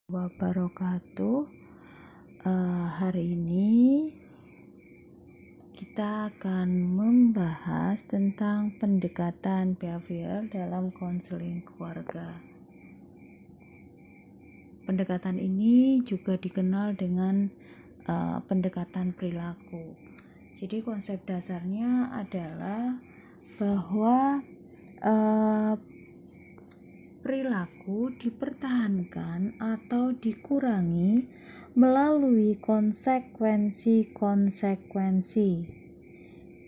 Wabarakatuh. Hari ini kita akan membahas tentang pendekatan behavioral dalam konseling keluarga. Pendekatan ini juga dikenal dengan pendekatan perilaku. Jadi konsep dasarnya adalah bahwa perilaku dipertahankan atau dikurangi melalui konsekuensi.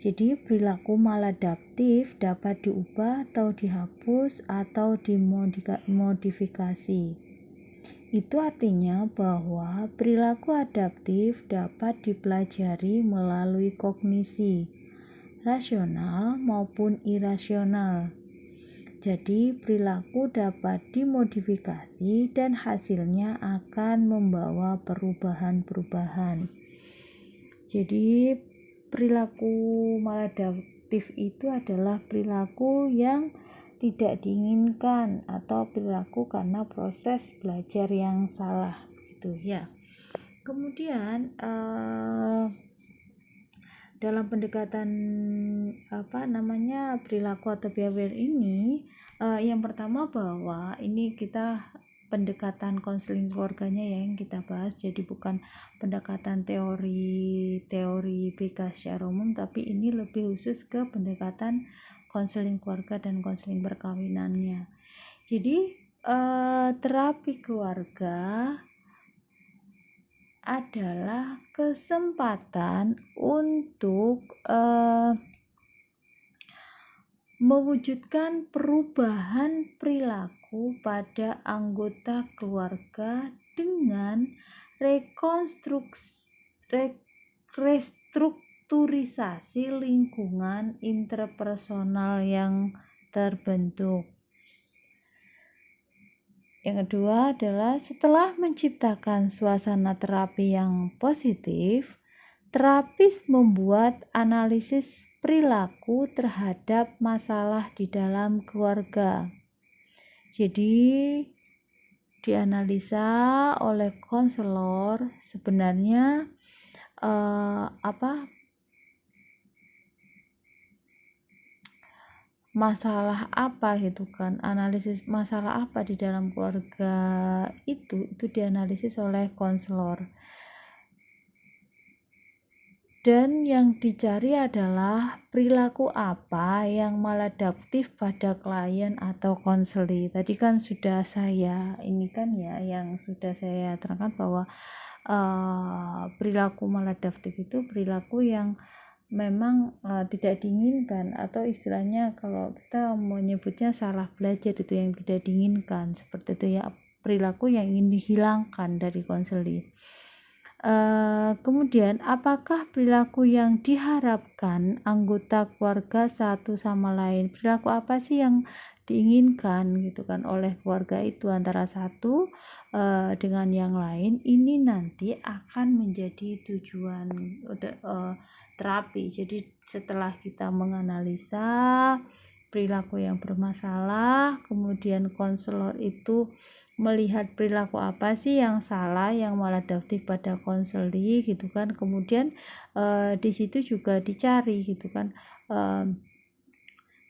Jadi perilaku maladaptif dapat diubah atau dihapus atau dimodifikasi. Itu artinya bahwa perilaku adaptif dapat dipelajari melalui kognisi, rasional maupun irasional. Jadi perilaku dapat dimodifikasi dan hasilnya akan membawa perubahan-perubahan. Jadi perilaku maladaptif itu adalah perilaku yang tidak diinginkan atau perilaku karena proses belajar yang salah gitu ya. Kemudian dalam pendekatan perilaku atau behavior ini, yang pertama bahwa ini kita pendekatan konseling keluarganya ya yang kita bahas, jadi bukan pendekatan teori BK secara umum, tapi ini lebih khusus ke pendekatan konseling keluarga dan konseling perkawinannya. Jadi terapi keluarga adalah kesempatan untuk mewujudkan perubahan perilaku pada anggota keluarga dengan restrukturisasi lingkungan interpersonal yang terbentuk. Yang kedua adalah setelah menciptakan suasana terapi yang positif, terapis membuat analisis perilaku terhadap masalah di dalam keluarga. Jadi dianalisa oleh konselor sebenarnya masalah apa gitu kan, analisis masalah apa di dalam keluarga itu dianalisis oleh konselor, dan yang dicari adalah perilaku apa yang maladaptif pada klien atau konseli. Tadi kan sudah saya terangkan bahwa perilaku maladaptif itu perilaku yang memang tidak diinginkan, atau istilahnya kalau kita menyebutnya salah belajar, itu yang tidak diinginkan, seperti itu ya, perilaku yang ingin dihilangkan dari konseli. Kemudian apakah perilaku yang diharapkan anggota keluarga satu sama lain, perilaku apa sih yang diinginkan gitu kan oleh keluarga itu antara satu dengan yang lain, ini nanti akan menjadi tujuan terapi. Jadi setelah kita menganalisa perilaku yang bermasalah, kemudian konselor itu melihat perilaku apa sih yang salah, yang maladaptif pada konseli gitu kan. Kemudian di situ juga dicari gitu kan,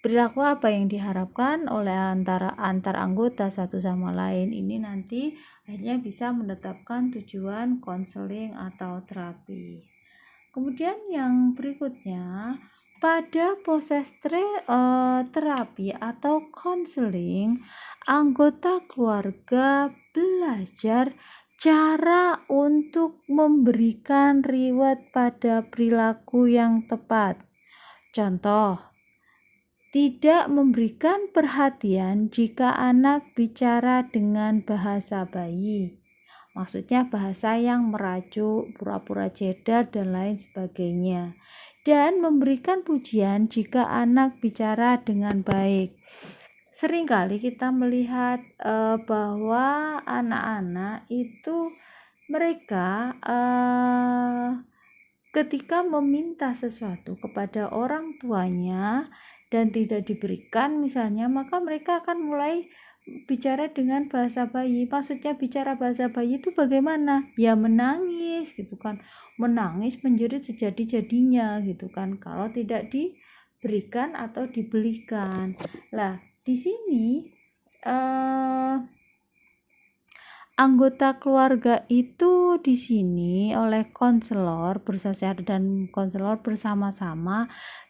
perilaku apa yang diharapkan oleh antar anggota satu sama lain. Ini nanti akhirnya bisa menetapkan tujuan konseling atau terapi. Kemudian yang berikutnya, pada proses terapi atau konseling, anggota keluarga belajar cara untuk memberikan reward pada perilaku yang tepat. Contoh, tidak memberikan perhatian jika anak bicara dengan bahasa bayi. Maksudnya bahasa yang merajuk, pura-pura cedar, dan lain sebagainya. Dan memberikan pujian jika anak bicara dengan baik. Seringkali kita melihat bahwa anak-anak itu mereka ketika meminta sesuatu kepada orang tuanya dan tidak diberikan misalnya, maka mereka akan mulai bicara dengan bahasa bayi. Maksudnya bicara bahasa bayi itu bagaimana? Ya menangis gitu kan, menangis menjerit sejadi-jadinya gitu kan, kalau tidak diberikan atau dibelikan. Lah di sini anggota keluarga itu di sini oleh konselor bersajar dan konselor bersama-sama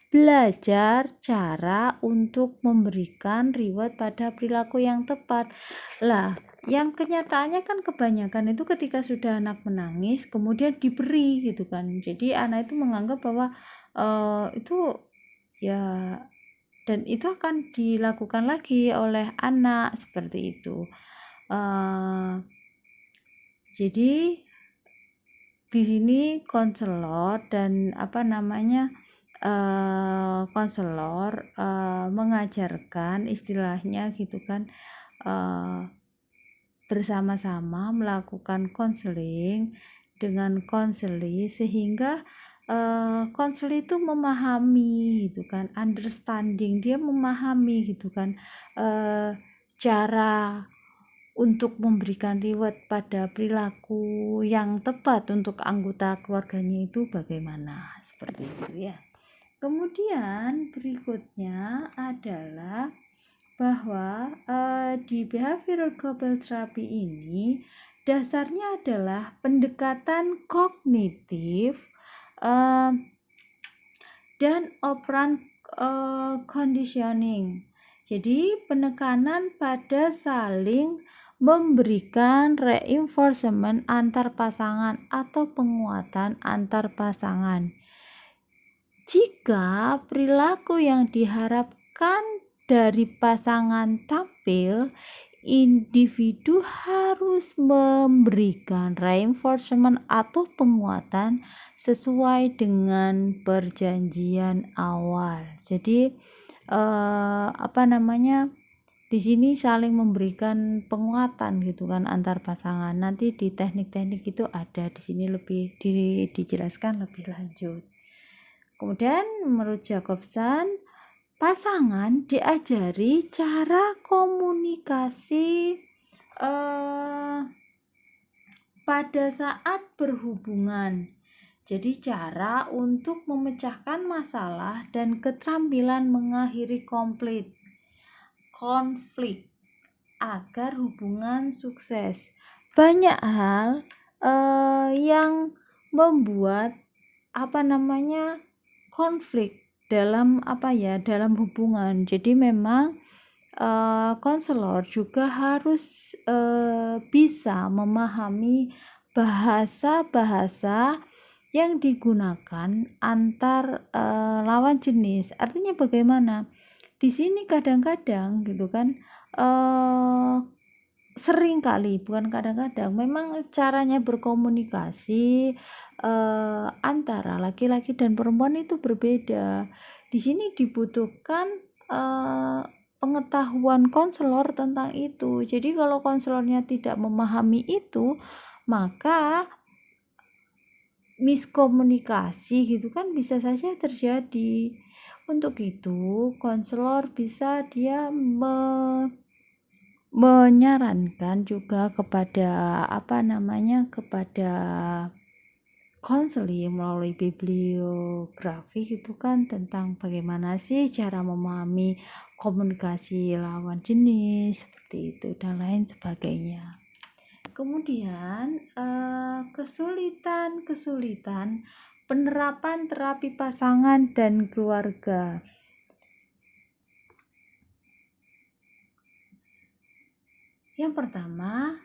belajar cara untuk memberikan reward pada perilaku yang tepat. Lah, yang kenyataannya kan kebanyakan itu ketika sudah anak menangis kemudian diberi gitu kan. Jadi anak itu menganggap bahwa itu ya, dan itu akan dilakukan lagi oleh anak seperti itu. Jadi di sini konselor dan konselor mengajarkan istilahnya gitu kan, bersama-sama melakukan konseling dengan konseli sehingga konseli itu memahami gitu kan, understanding, dia memahami gitu kan cara untuk memberikan reward pada perilaku yang tepat untuk anggota keluarganya itu bagaimana, seperti itu ya. Kemudian berikutnya adalah bahwa di behavioral couple therapy ini dasarnya adalah pendekatan kognitif dan operant conditioning. Jadi penekanan pada saling memberikan reinforcement antar pasangan atau penguatan antar pasangan. Jika perilaku yang diharapkan dari pasangan tampil, individu harus memberikan reinforcement atau penguatan sesuai dengan perjanjian awal. Jadi di sini saling memberikan penguatan gitu kan antar pasangan. Nanti di teknik-teknik itu ada, di sini lebih dijelaskan lebih lanjut. Kemudian menurut Jacobson, pasangan diajari cara komunikasi pada saat berhubungan. Jadi cara untuk memecahkan masalah dan keterampilan mengakhiri konflik agar hubungan sukses. Banyak hal yang membuat konflik dalam hubungan. Jadi memang konselor juga harus bisa memahami bahasa-bahasa yang digunakan antar lawan jenis. Artinya bagaimana? Di sini kadang-kadang gitu kan, sering kali, bukan kadang-kadang, memang caranya berkomunikasi antara laki-laki dan perempuan itu berbeda. Di sini dibutuhkan pengetahuan konselor tentang itu. Jadi kalau konselornya tidak memahami itu, maka miskomunikasi gitu kan bisa saja terjadi. Untuk itu konselor bisa dia menyarankan juga kepada kepada konseling melalui bibliografi gitu kan, tentang bagaimana sih cara memahami komunikasi lawan jenis seperti itu dan lain sebagainya. Kemudian kesulitan penerapan terapi pasangan dan keluarga. Yang pertama,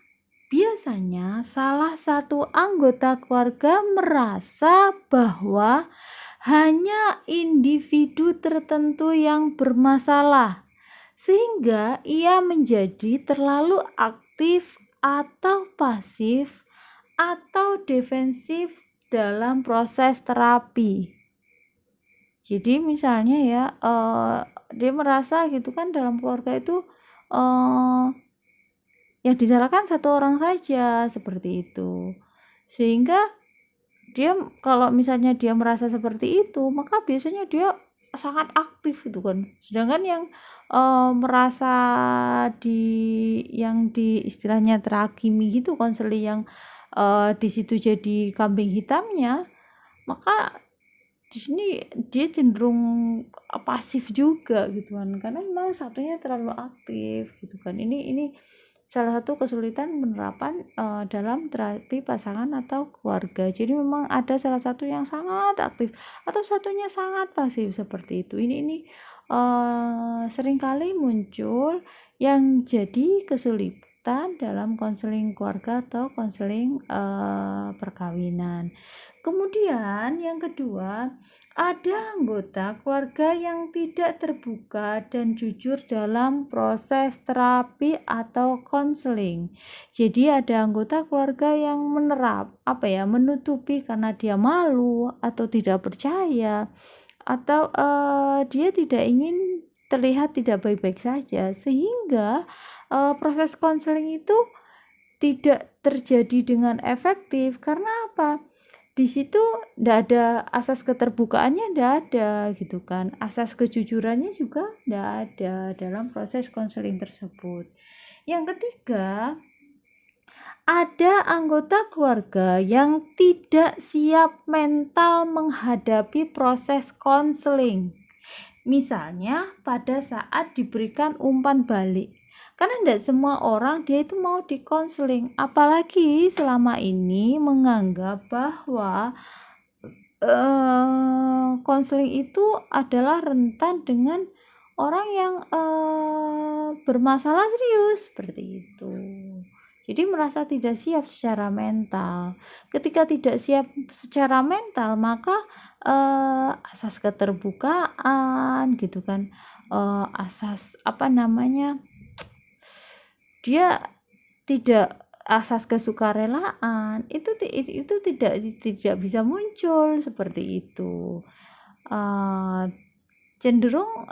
biasanya salah satu anggota keluarga merasa bahwa hanya individu tertentu yang bermasalah, sehingga ia menjadi terlalu aktif atau pasif atau defensif dalam proses terapi. Jadi misalnya ya, dia merasa gitu kan dalam keluarga itu yang disalahkan satu orang saja, seperti itu. Sehingga dia, kalau misalnya dia merasa seperti itu, maka biasanya dia sangat aktif gitu kan. Sedangkan yang merasa yang di istilahnya terhakimi gitu, konseling yang di situ jadi kambing hitamnya, maka di sini dia cenderung pasif juga gitu kan, karena memang satunya terlalu aktif gitu kan. Ini salah satu kesulitan penerapan dalam terapi pasangan atau keluarga. Jadi memang ada salah satu yang sangat aktif atau satunya sangat pasif seperti itu. Ini seringkali muncul yang jadi kesulitan dalam konseling keluarga atau konseling perkawinan. Kemudian yang kedua, ada anggota keluarga yang tidak terbuka dan jujur dalam proses terapi atau konseling. Jadi ada anggota keluarga yang menutupi karena dia malu atau tidak percaya, atau dia tidak ingin terlihat tidak baik-baik saja, sehingga proses konseling itu tidak terjadi dengan efektif. Karena apa? Di situ ndak ada asas keterbukaannya, ndak ada gitu kan, asas kejujurannya juga ndak ada dalam proses konseling tersebut. Yang ketiga, ada anggota keluarga yang tidak siap mental menghadapi proses konseling. Misalnya pada saat diberikan umpan balik, karena tidak semua orang dia itu mau dikonseling, apalagi selama ini menganggap bahwa konseling itu adalah rentan dengan orang yang bermasalah serius seperti itu. Jadi merasa tidak siap secara mental. Ketika tidak siap secara mental, maka asas keterbukaan gitu kan, asas dia tidak, asas kesukarelaan itu tidak bisa muncul seperti itu. Cenderung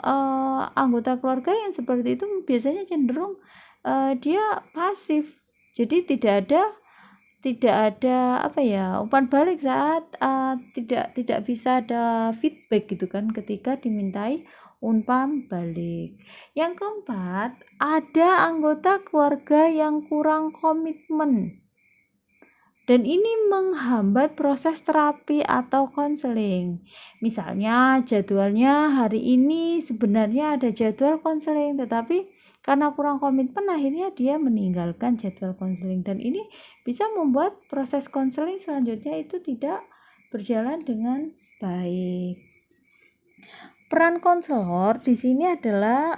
anggota keluarga yang seperti itu biasanya cenderung dia pasif. Jadi tidak ada umpan balik saat tidak bisa ada feedback gitu kan ketika dimintai umpan balik. Yang keempat, ada anggota keluarga yang kurang komitmen dan ini menghambat proses terapi atau konseling. Misalnya jadwalnya hari ini sebenarnya ada jadwal konseling, tetapi karena kurang komitmen akhirnya dia meninggalkan jadwal konseling, dan ini bisa membuat proses konseling selanjutnya itu tidak berjalan dengan baik. Peran konselor di sini adalah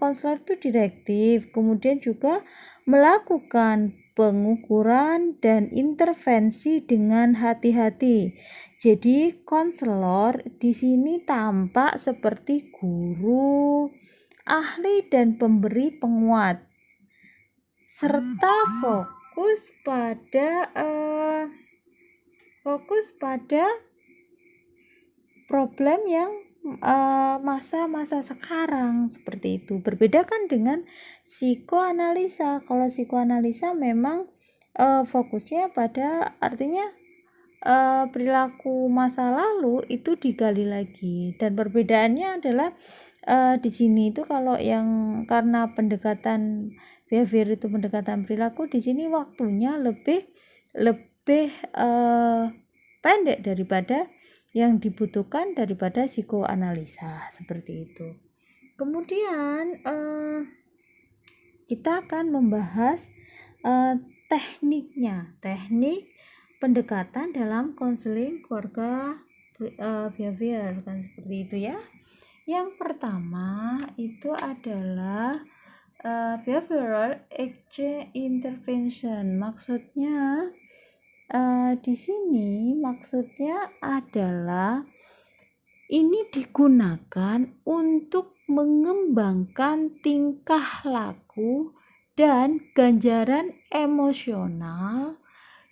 konselor itu direktif, kemudian juga melakukan pengukuran dan intervensi dengan hati-hati. Jadi konselor di sini tampak seperti guru, ahli dan pemberi penguat, serta fokus pada problem yang masa-masa sekarang seperti itu. Berbeda kan dengan psikoanalisa. Kalau psikoanalisa memang fokusnya pada, artinya perilaku masa lalu itu digali lagi, dan perbedaannya adalah di sini itu kalau yang karena pendekatan behavior itu pendekatan perilaku, di sini waktunya lebih pendek daripada yang dibutuhkan daripada psikoanalisa seperti itu. Kemudian kita akan membahas teknik pendekatan dalam konseling keluarga behavior kan, seperti itu ya. Yang pertama itu adalah behavioral exchange intervention. Maksudnya di sini maksudnya adalah ini digunakan untuk mengembangkan tingkah laku dan ganjaran emosional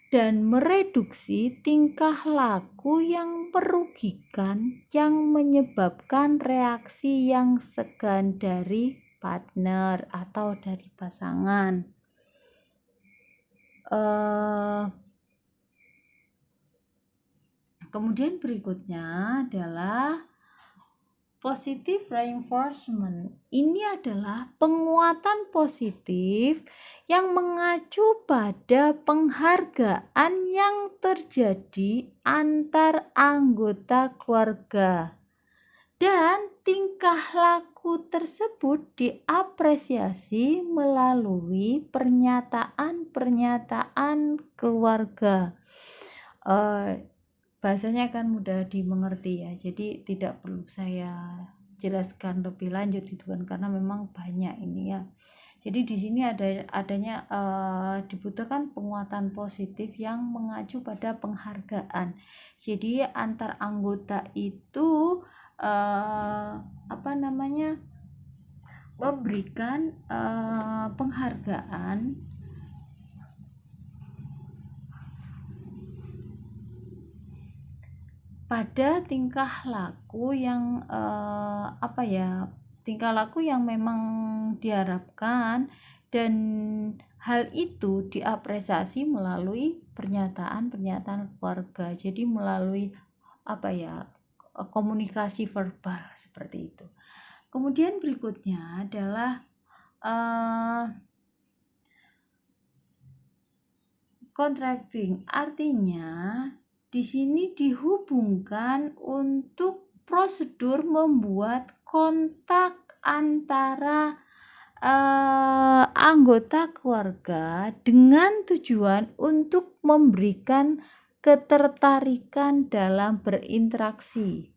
dan mereduksi tingkah laku yang merugikan yang menyebabkan reaksi yang segan dari partner atau dari pasangan. Kemudian berikutnya adalah Positive reinforcement ini adalah penguatan positif yang mengacu pada penghargaan yang terjadi antar anggota keluarga, dan tingkah laku tersebut diapresiasi melalui pernyataan-pernyataan keluarga. Bahasanya kan mudah dimengerti ya, jadi tidak perlu saya jelaskan lebih lanjut itu kan, karena memang banyak ini ya. Jadi di sini adanya dibutuhkan penguatan positif yang mengacu pada penghargaan. Jadi antar anggota itu memberikan penghargaan pada tingkah laku yang tingkah laku yang memang diharapkan, dan hal itu diapresiasi melalui pernyataan-pernyataan keluarga. Jadi melalui komunikasi verbal seperti itu. Kemudian berikutnya adalah contracting, artinya di sini dihubungkan untuk prosedur membuat kontak antara anggota keluarga dengan tujuan untuk memberikan ketertarikan dalam berinteraksi.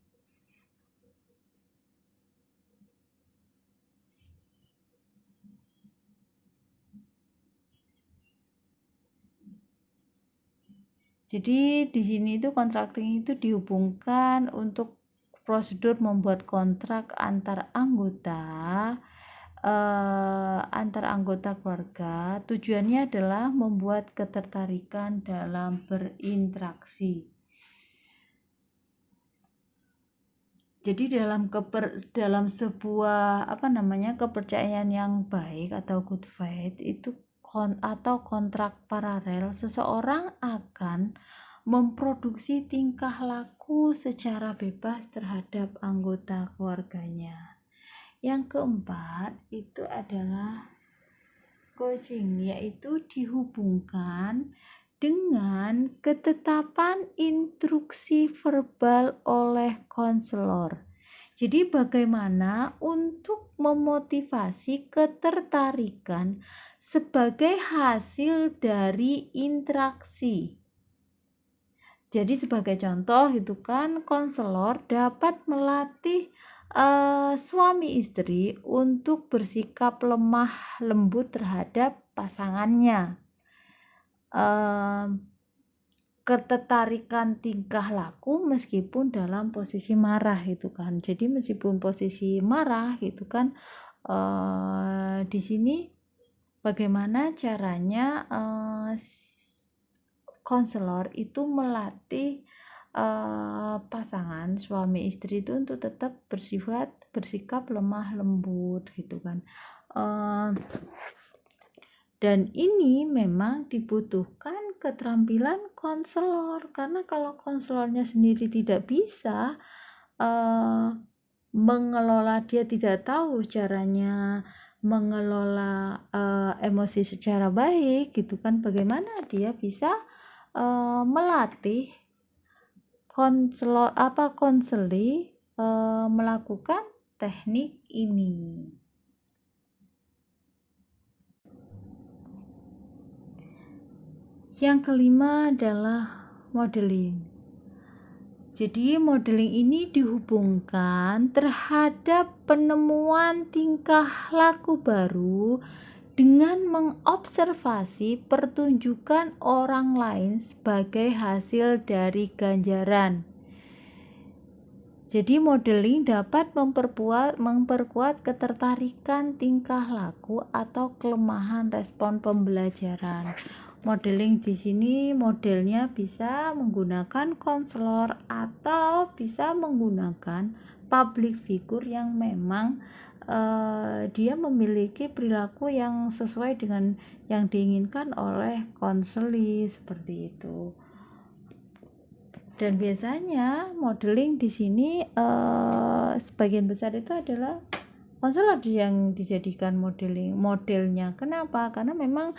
Jadi di sini itu contracting itu dihubungkan untuk prosedur membuat kontrak antar anggota keluarga. Tujuannya adalah membuat ketertarikan dalam berinteraksi. Jadi dalam sebuah kepercayaan yang baik atau good faith itu atau kontrak paralel, seseorang akan memproduksi tingkah laku secara bebas terhadap anggota keluarganya. Yang keempat itu adalah coaching, yaitu dihubungkan dengan ketetapan instruksi verbal oleh konselor. Jadi bagaimana untuk memotivasi ketertarikan sebagai hasil dari interaksi. Jadi sebagai contoh itu kan, konselor dapat melatih suami istri untuk bersikap lemah lembut terhadap pasangannya. Ketertarikan tingkah laku meskipun dalam posisi marah itu kan. Jadi meskipun posisi marah itu kan, di sini bagaimana caranya konselor itu melatih pasangan suami istri itu untuk tetap bersikap lemah lembut gitu kan. Dan ini memang dibutuhkan keterampilan konselor, karena kalau konselornya sendiri tidak bisa mengelola, dia tidak tahu caranya mengelola emosi secara baik gitu kan, bagaimana dia bisa melatih konseli melakukan teknik ini. Yang kelima adalah modeling. Jadi modeling ini dihubungkan terhadap penemuan tingkah laku baru dengan mengobservasi pertunjukan orang lain sebagai hasil dari ganjaran. Jadi modeling dapat memperkuat ketertarikan tingkah laku atau kelemahan respon pembelajaran. Modeling di sini modelnya bisa menggunakan konselor atau bisa menggunakan public figure yang memang dia memiliki perilaku yang sesuai dengan yang diinginkan oleh konseli, seperti itu. Dan biasanya modeling di sini sebagian besar itu adalah konselor yang dijadikan modelnya. Kenapa? Karena memang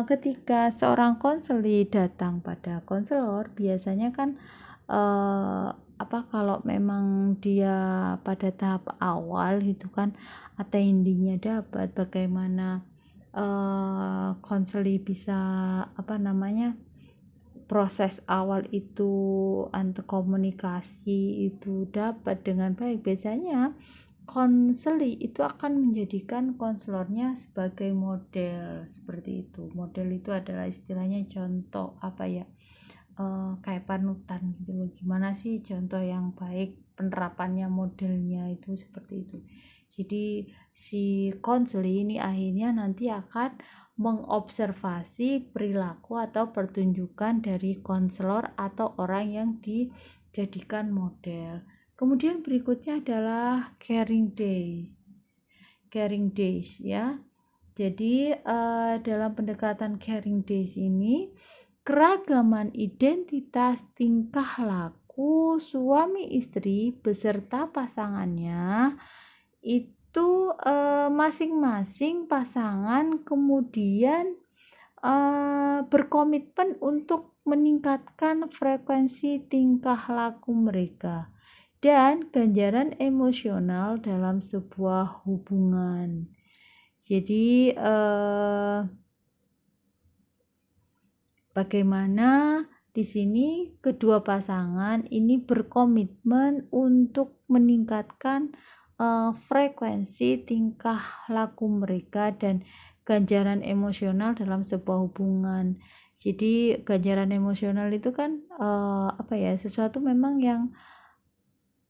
ketika seorang konseli datang pada konselor, biasanya kan kalau memang dia pada tahap awal itu kan attendingnya dapat, bagaimana konseli bisa proses awal itu antar komunikasi itu dapat dengan baik, biasanya konseli itu akan menjadikan konselornya sebagai model. Seperti itu. Model itu adalah istilahnya contoh kayak panutan gitu loh, gimana sih contoh yang baik penerapannya, modelnya itu seperti itu. Jadi si konseli ini akhirnya nanti akan mengobservasi perilaku atau pertunjukan dari konselor atau orang yang dijadikan model. Kemudian berikutnya adalah caring days ya. Jadi dalam pendekatan caring days ini, keragaman identitas tingkah laku suami istri beserta pasangannya itu masing-masing pasangan kemudian berkomitmen untuk meningkatkan frekuensi tingkah laku mereka dan ganjaran emosional dalam sebuah hubungan. Jadi bagaimana di sini kedua pasangan ini berkomitmen untuk meningkatkan frekuensi tingkah laku mereka dan ganjaran emosional dalam sebuah hubungan. Jadi ganjaran emosional itu kan sesuatu memang yang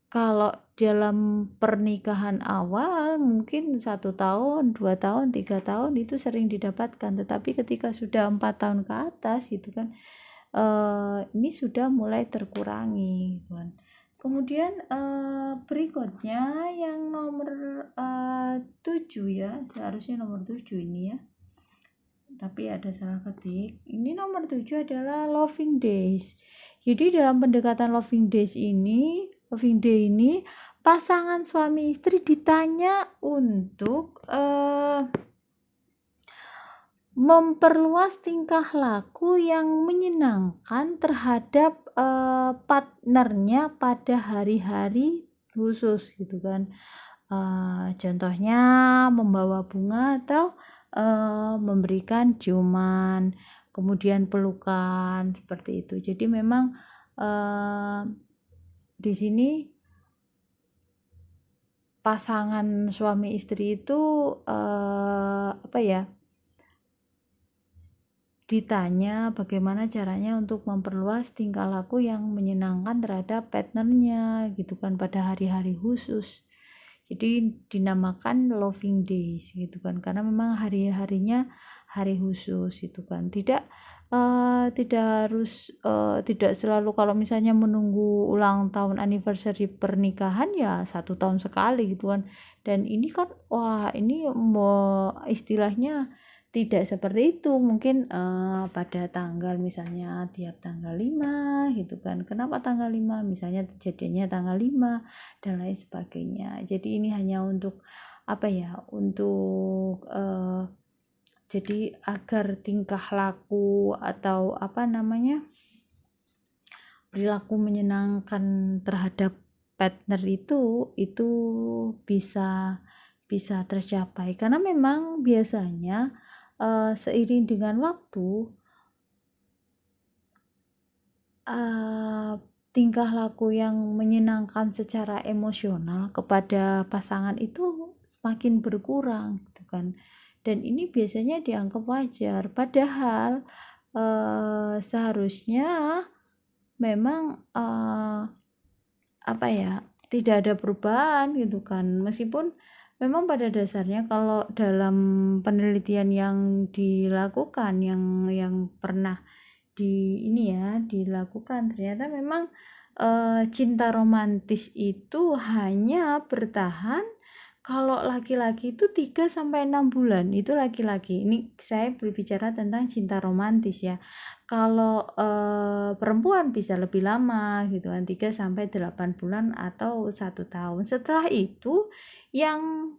kalau dalam pernikahan awal mungkin 1 tahun, 2 tahun, 3 tahun itu sering didapatkan, tetapi ketika sudah 4 tahun ke atas gitu kan ini sudah mulai terkurangi gitu kan. Kemudian berikutnya yang nomor 7 ya, seharusnya nomor 7 ini ya, tapi ada salah ketik. Ini nomor 7 adalah loving days. Jadi dalam pendekatan loving day ini pasangan suami istri ditanya untuk memperluas tingkah laku yang menyenangkan terhadap partnernya pada hari-hari khusus gitu kan. Contohnya membawa bunga atau memberikan ciuman, kemudian pelukan seperti itu. Jadi memang di sini pasangan suami istri itu ditanya bagaimana caranya untuk memperluas tingkah laku yang menyenangkan terhadap partnernya gitu kan pada hari-hari khusus. Jadi dinamakan loving days gitu kan, karena memang hari-harinya hari khusus itu kan. Tidak selalu kalau misalnya menunggu ulang tahun anniversary pernikahan ya 1 tahun sekali gitu kan. Dan ini kan ini istilahnya tidak seperti itu, mungkin pada tanggal misalnya tiap tanggal 5 gitu kan. Kenapa tanggal 5? Misalnya jadinya tanggal 5 dan lain sebagainya. Jadi ini hanya untuk jadi agar tingkah laku atau perilaku menyenangkan terhadap partner itu bisa tercapai, karena memang biasanya seiring dengan waktu tingkah laku yang menyenangkan secara emosional kepada pasangan itu semakin berkurang gitu kan. Dan ini biasanya dianggap wajar, padahal seharusnya memang tidak ada perubahan gitu kan. Meskipun memang pada dasarnya kalau dalam penelitian yang dilakukan yang pernah dilakukan, ternyata memang cinta romantis itu hanya bertahan kalau laki-laki itu 3 sampai 6 bulan itu laki-laki. Ini saya berbicara tentang cinta romantis ya. Kalau perempuan bisa lebih lama gitu kan, 3 sampai 8 bulan atau 1 tahun. Setelah itu yang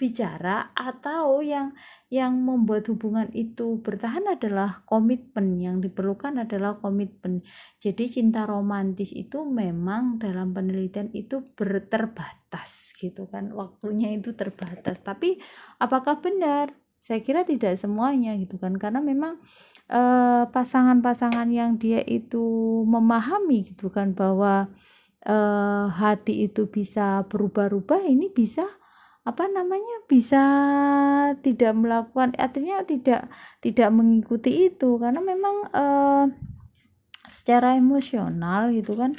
bicara atau yang membuat hubungan itu bertahan adalah komitmen. Yang diperlukan adalah komitmen. Jadi cinta romantis itu memang dalam penelitian itu terbatas gitu kan, waktunya itu terbatas. Tapi apakah benar? Saya kira tidak semuanya gitu kan, karena memang pasangan-pasangan yang dia itu memahami gitu kan bahwa hati itu bisa berubah-ubah, ini bisa bisa tidak melakukan, artinya tidak mengikuti itu, karena memang secara emosional gitu kan,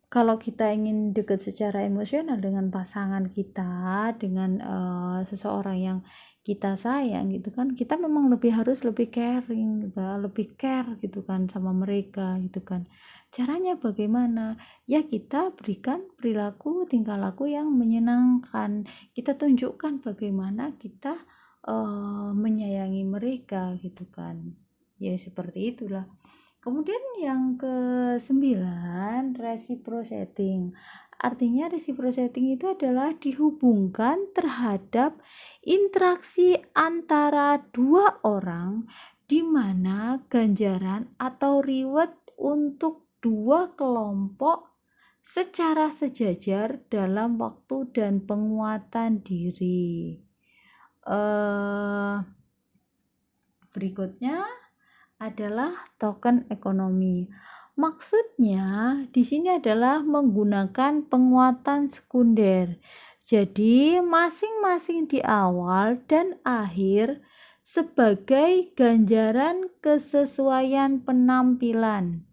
kalau kita ingin dekat secara emosional dengan pasangan kita, dengan seseorang yang kita sayang gitu kan, kita memang harus lebih caring gitu, lebih care gitu kan sama mereka gitu kan. Caranya bagaimana? Ya kita berikan perilaku tingkah laku yang menyenangkan, kita tunjukkan bagaimana kita menyayangi mereka gitu kan. Ya seperti itulah. Kemudian yang ke-9, reciprocating. Artinya reciprocating itu adalah dihubungkan terhadap interaksi antara dua orang di mana ganjaran atau reward untuk dua kelompok secara sejajar dalam waktu dan penguatan diri. Berikutnya adalah token ekonomi. Maksudnya di sini adalah menggunakan penguatan sekunder. Jadi masing-masing di awal dan akhir sebagai ganjaran kesesuaian penampilan.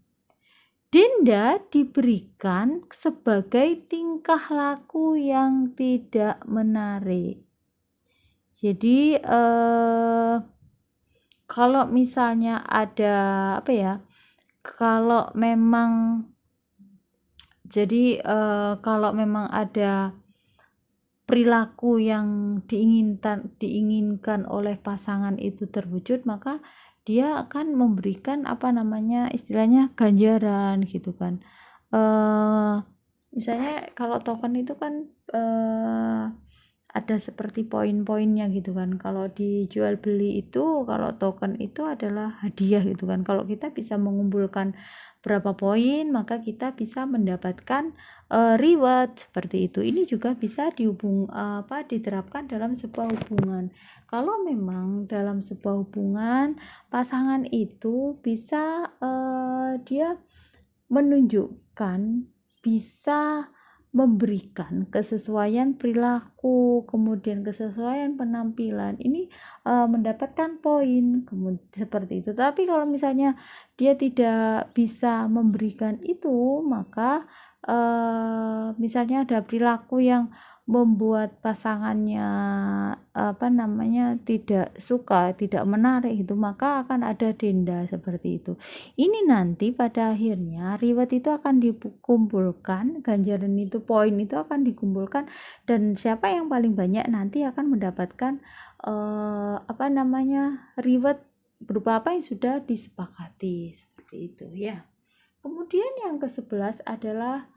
Denda diberikan sebagai tingkah laku yang tidak menarik. Jadi kalau misalnya ada kalau memang ada perilaku yang diinginkan oleh pasangan itu terwujud, maka dia akan memberikan istilahnya ganjaran gitu kan. Misalnya kalau token itu kan ada seperti poin-poinnya gitu kan. Kalau dijual beli itu, kalau token itu adalah hadiah gitu kan. Kalau kita bisa mengumpulkan berapa poin, maka kita bisa mendapatkan reward seperti itu. Ini juga bisa diterapkan dalam sebuah hubungan. Kalau memang dalam sebuah hubungan pasangan itu bisa dia menunjukkan, bisa memberikan kesesuaian perilaku, kemudian kesesuaian penampilan, ini mendapatkan poin seperti itu. Tapi kalau misalnya dia tidak bisa memberikan itu, maka misalnya ada perilaku yang membuat pasangannya tidak suka, tidak menarik itu, maka akan ada denda seperti itu. Ini nanti pada akhirnya reward itu akan dikumpulkan, ganjaran itu, poin itu akan dikumpulkan, dan siapa yang paling banyak nanti akan mendapatkan reward berupa apa yang sudah disepakati seperti itu ya. Kemudian yang ke-11 adalah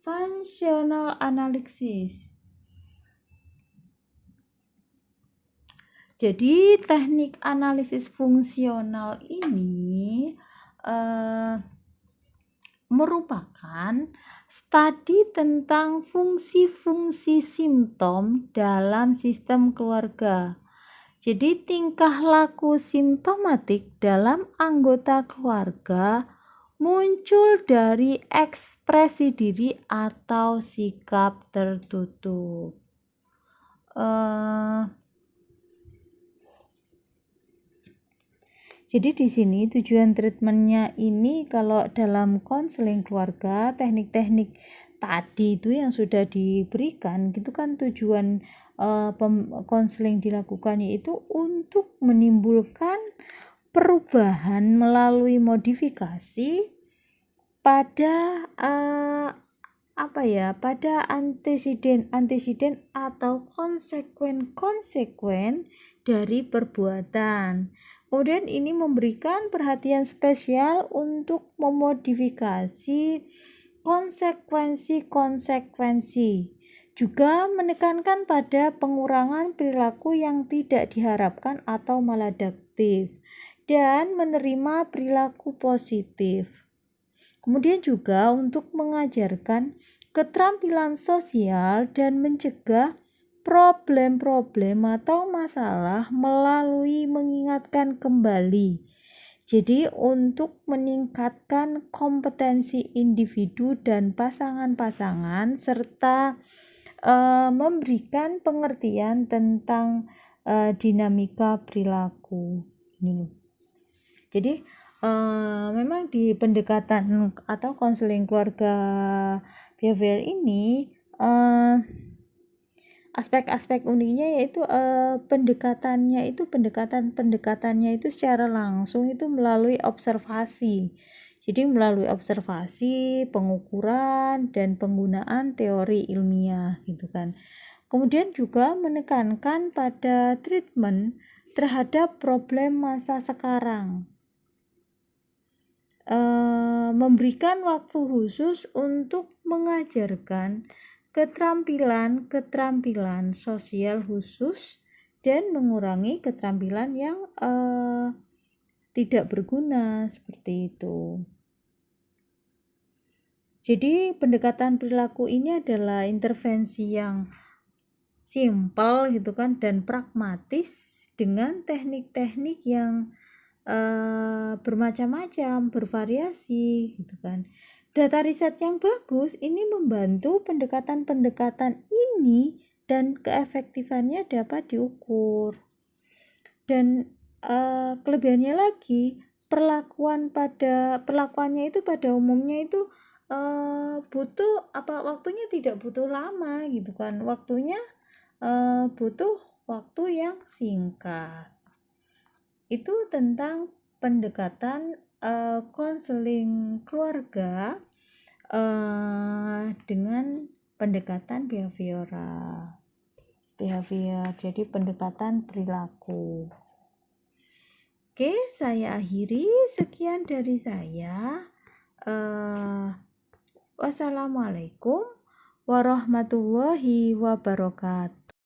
functional analysis. Jadi teknik analisis fungsional ini merupakan studi tentang fungsi-fungsi simptom dalam sistem keluarga. Jadi tingkah laku simptomatik dalam anggota keluarga muncul dari ekspresi diri atau sikap tertutup. Jadi di sini tujuan treatmentnya ini, kalau dalam konseling keluarga, teknik-teknik tadi itu yang sudah diberikan, gitu kan, tujuan konseling dilakukannya itu untuk menimbulkan perubahan melalui modifikasi pada pada antesiden atau konsekuen dari perbuatan. Kemudian ini memberikan perhatian spesial untuk memodifikasi konsekuensi. Juga menekankan pada pengurangan perilaku yang tidak diharapkan atau maladaptif dan menerima perilaku positif. Kemudian juga untuk mengajarkan keterampilan sosial dan mencegah problem-problem atau masalah melalui mengingatkan kembali. Jadi untuk meningkatkan kompetensi individu dan pasangan-pasangan serta memberikan pengertian tentang dinamika perilaku. Jadi memang di pendekatan atau konseling keluarga behavior ini aspek-aspek uniknya yaitu pendekatannya itu secara langsung itu melalui observasi. Jadi melalui observasi, pengukuran dan penggunaan teori ilmiah gitu kan. Kemudian juga menekankan pada treatment terhadap problem masa sekarang. Memberikan waktu khusus untuk mengajarkan keterampilan sosial khusus dan mengurangi keterampilan yang tidak berguna seperti itu. Jadi pendekatan perilaku ini adalah intervensi yang simpel gitu kan dan pragmatis dengan teknik-teknik yang bermacam-macam, bervariasi gitu kan. Data riset yang bagus ini membantu pendekatan-pendekatan ini dan keefektifannya dapat diukur. Dan kelebihannya lagi, perlakuannya itu pada umumnya itu waktunya tidak butuh lama gitu kan. Waktunya butuh waktu yang singkat. Itu tentang pendekatan konseling keluarga dengan pendekatan behavior, jadi pendekatan perilaku. Oke, saya akhiri. Sekian dari saya. Wassalamualaikum warahmatullahi wabarakatuh.